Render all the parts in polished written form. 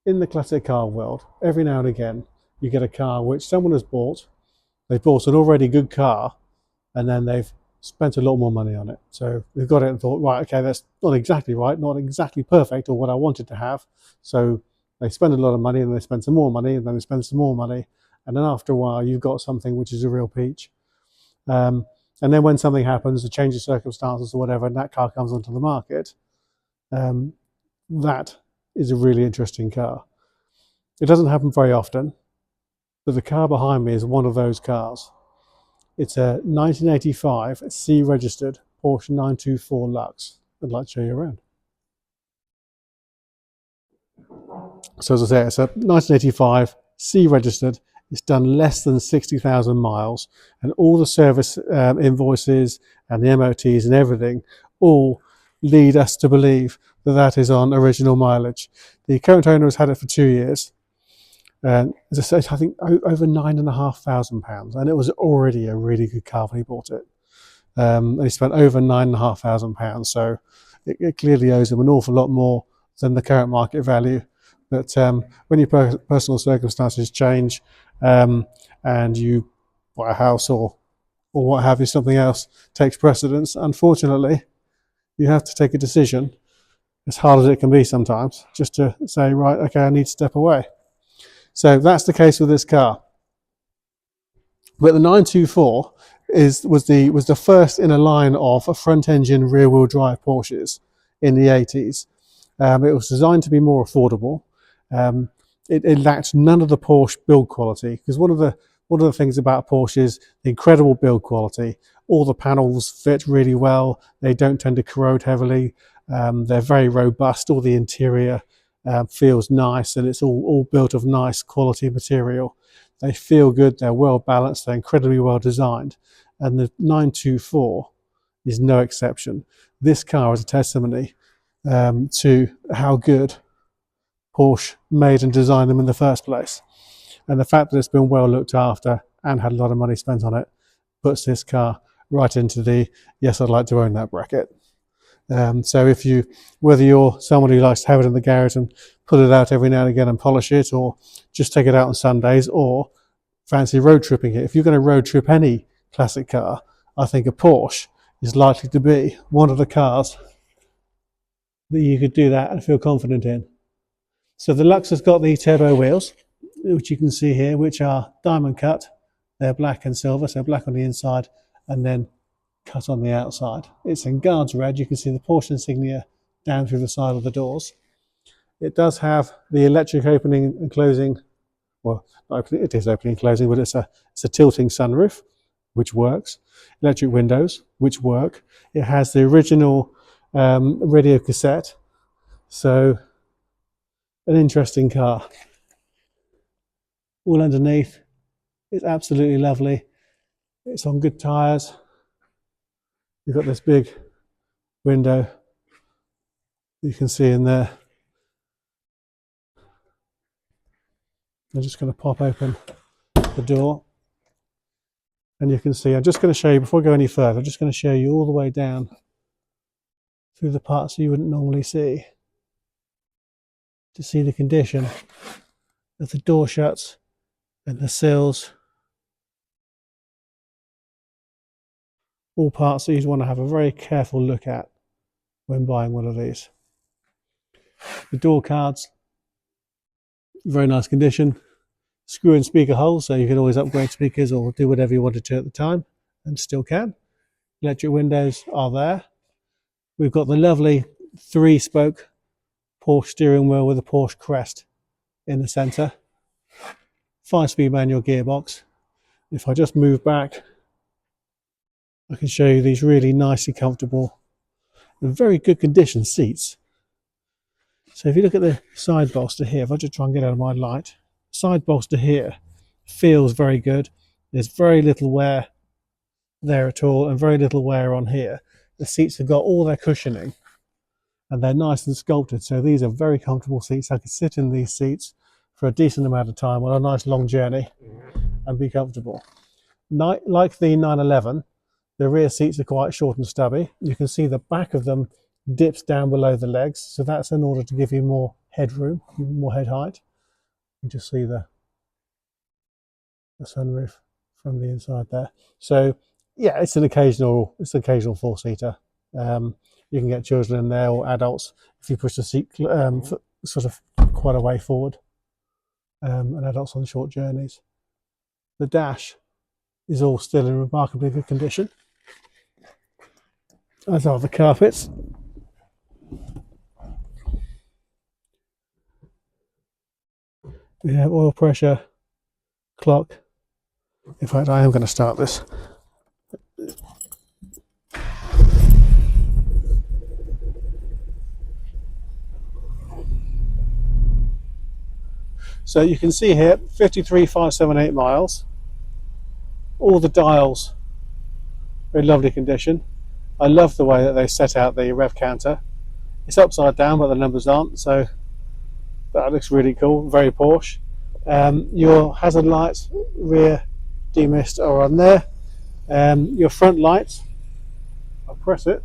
in the classic car world, every now and again, you get a car which someone has bought. They've bought an already good car, and then they've spent a lot more money on it. So they've got it and thought, right, okay, that's not exactly right, not exactly perfect or what I wanted to have. So they spend a lot of money, and they spend some more money, and then they spend some more money. And then after a while, you've got something which is a real peach. And then when something happens, a change of circumstances or whatever, and that car comes onto the market, that is a really interesting car. It doesn't happen very often, but the car behind me is one of those cars. It's a 1985 C-registered Porsche 924 Lux. I'd like to show you around. So as I say, it's a 1985 C-registered. It's done less than 60,000 miles, and all the service invoices and the MOTs and everything all lead us to believe that that is on original mileage. The current owner has had it for 2 years. And as I said, I think over £9,500, and it was already a really good car when he bought it. And he spent over £9,500, so it clearly owes him an awful lot more than the current market value. But when your personal circumstances change, and you buy a house or what have you, something else takes precedence, unfortunately, you have to take a decision, as hard as it can be sometimes, just to say, right, okay, I need to step away. So that's the case with this car. But the 924 was the first in a line of front-engine rear-wheel drive Porsches in the 80s. It was designed to be more affordable. It lacked none of the Porsche build quality, because one of the things about Porsche is the incredible build quality. All the panels fit really well. They don't tend to corrode heavily. They're very robust. All the interior feels nice, and it's all built of nice quality material. They feel good. They're well balanced. They're incredibly well designed, and the 924 is no exception. This car is a testimony to how good Porsche made and designed them in the first place, and the fact that it's been well looked after and had a lot of money spent on it puts this car right into the yes, I'd like to own that bracket. So whether you're someone who likes to have it in the garage and put it out every now and again and polish it, or just take it out on Sundays, or fancy road tripping it, if you're going to road trip any classic car, I think a Porsche is likely to be one of the cars that you could do that and feel confident in. So the Lux has got the turbo wheels, which you can see here, which are diamond cut. They're black and silver, so black on the inside and then cut on the outside. It's in Guards red. You can see the Porsche insignia down through the side of the doors. It does have the electric opening and closing. Well, it is opening and closing, but it's a tilting sunroof, which works. Electric windows, which work. It has the original radio cassette. So an interesting car. All underneath, it's absolutely lovely. It's on good tyres. You've got this big window you can see in there. I'm just going to pop open the door, and you can see, I'm just going to show you, before I go any further, I'm just going to show you all the way down through the parts you wouldn't normally see, to see the condition of the door shuts and the sills. All parts that you'd want to have a very careful look at when buying one of these. The door cards, very nice condition. Screw in speaker holes, so you can always upgrade speakers or do whatever you wanted to at the time, and still can. Electric windows are there. We've got the lovely 3-spoke Porsche steering wheel with a Porsche crest in the centre. 5-speed manual gearbox. If I just move back, I can show you these really nicely comfortable and very good condition seats. So if you look at the side bolster here, if I just try and get out of my light, side bolster here feels very good. There's very little wear there at all, and very little wear on here. The seats have got all their cushioning, and they're nice and sculpted, so these are very comfortable seats. I could sit in these seats for a decent amount of time on a nice long journey and be comfortable. Like the 911, the rear seats are quite short and stubby. You can see the back of them dips down below the legs, so that's in order to give you more headroom, more head height. You can just see the sunroof from the inside there. So yeah, it's an occasional four-seater. You can get children in there or adults if you push the seat sort of quite a way forward, and adults on short journeys. The dash is all still in remarkably good condition, as are the carpets. We have oil pressure, clock. In fact, I am going to start this. So you can see here 53,578 miles. All the dials are in lovely condition. I love the way that they set out the rev counter. It's upside down, but the numbers aren't, so that looks really cool, very Porsche. Your hazard lights, rear demist, are on there. Your front lights, I'll press it,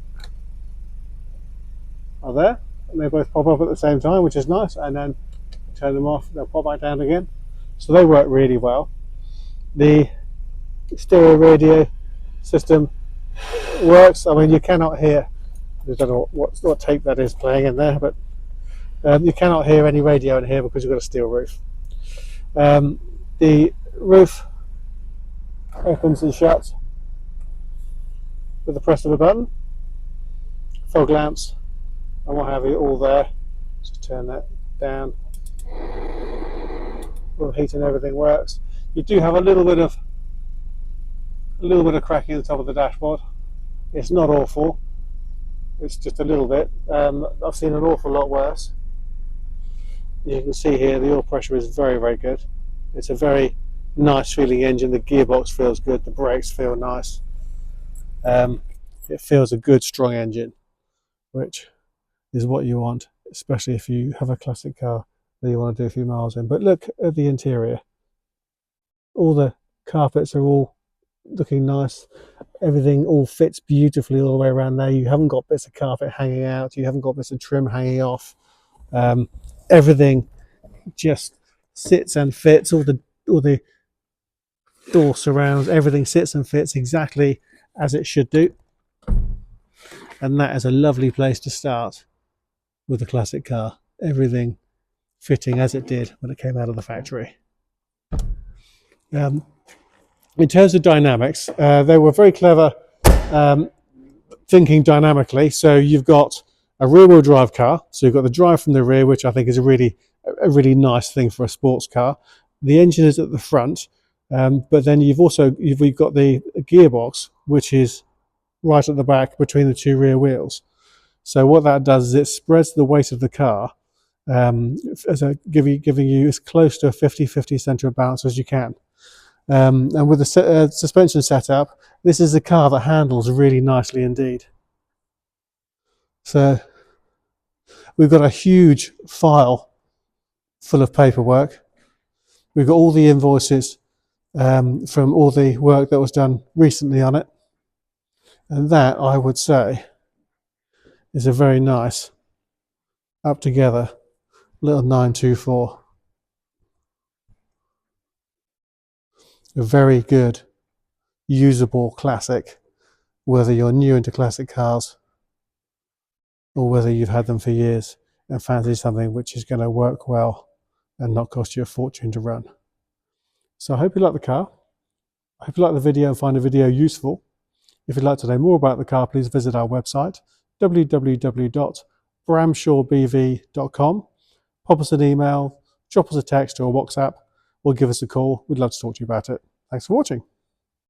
are there, and they both pop up at the same time, which is nice, and then turn them off, they'll pop back down again. So they work really well. The stereo radio system works. I mean, you cannot hear, I don't know what tape that is playing in there, but you cannot hear any radio in here because you've got a steel roof. The roof opens and shuts with the press of a button. Fog lamps and what have you, all there. Just turn that down. All the heat and everything works. You do have a little bit of cracking at the top of the dashboard. It's not awful. It's just a little bit. I've seen an awful lot worse. You can see here the oil pressure is very, very good. It's a very nice feeling engine. The gearbox feels good. The brakes feel nice. It feels a good, strong engine, which is what you want, especially if you have a classic car that you want to do a few miles in. But look at the interior. All the carpets are all looking nice. Everything all fits beautifully all the way around there. You haven't got bits of carpet hanging out. You haven't got bits of trim hanging off. Everything just sits and fits. All the door surrounds, everything sits and fits exactly as it should do. And that is a lovely place to start with a classic car. Everything fitting as it did when it came out of the factory. In terms of dynamics, they were very clever thinking dynamically. So you've got a rear-wheel drive car, so you've got the drive from the rear, which I think is a really nice thing for a sports car. The engine is at the front, but then you've got the gearbox, which is right at the back between the two rear wheels. So what that does is it spreads the weight of the car, giving you as close to a 50-50 centre of balance as you can. And with the suspension setup, this is a car that handles really nicely indeed. So we've got a huge file full of paperwork. We've got all the invoices from all the work that was done recently on it. And that, I would say, is a very nice, up together little 924. A very good, usable classic, whether you're new into classic cars or whether you've had them for years and fancy something which is going to work well and not cost you a fortune to run. So I hope you like the car. I hope you like the video and find the video useful. If you'd like to know more about the car, please visit our website, www.bramshawebv.com. Pop us an email, drop us a text or a WhatsApp, or give us a call. We'd love to talk to you about it. Thanks for watching.